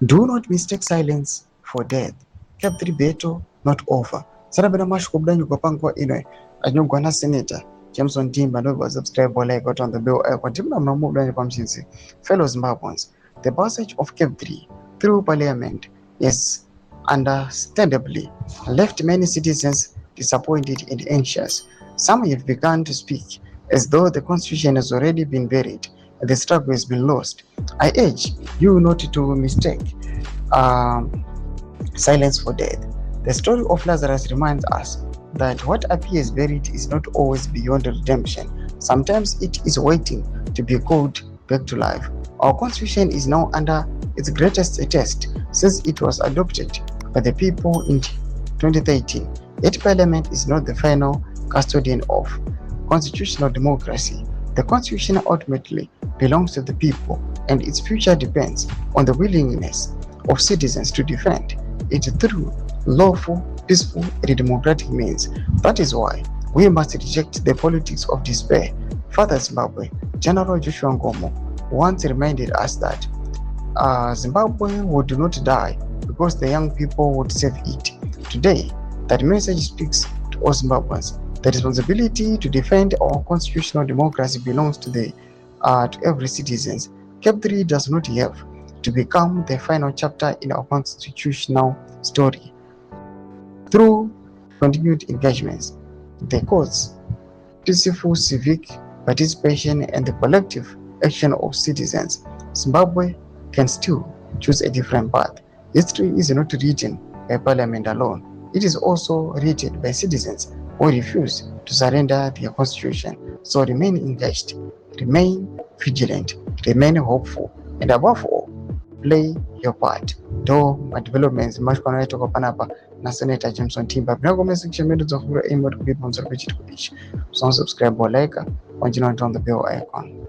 Do not mistake silence for death. CAB3 battle not over. Sarabina mash kubdanyu kopangwa inwe. Anyongwana senator. Jameson Timba no subscribe or like on the bell icon. Timba no move down your fellow Zimbabweans. The passage of CAB3 through parliament is understandably left many citizens disappointed and anxious. Some have begun to speak as though the constitution has already been buried and the struggle has been lost. I urge you not to mistake silence for death. The story of Lazarus reminds us that what appears buried is not always beyond redemption. Sometimes it is waiting to be called back to life. Our constitution is now under its greatest test since it was adopted by the people in 2013. Yet Parliament is not the final custodian of constitutional democracy. The constitution ultimately belongs to the people, and its future depends on the willingness of citizens to defend it through lawful, peaceful, and democratic means. That is why we must reject the politics of despair. Father Zimbabwe, General Joshua Ngomo, once reminded us that Zimbabwe would not die because the young people would save it. Today, that message speaks to all Zimbabweans. The responsibility to defend our constitutional democracy belongs to every citizen. CAB3 does not have to become the final chapter in our constitutional story. Through continued engagements, the courts, peaceful civic participation, and the collective action of citizens, Zimbabwe can still choose a different path. History is not written by Parliament alone. It is also written by citizens who refuse to surrender their constitution. So remain engaged, remain vigilant, remain hopeful, and above all, play your part. Though my developments much connected to Panapa, na Senator Jameson Timba. Mnangagwa section minutes of aim to be on the page to so subscribe or like, on the bell icon.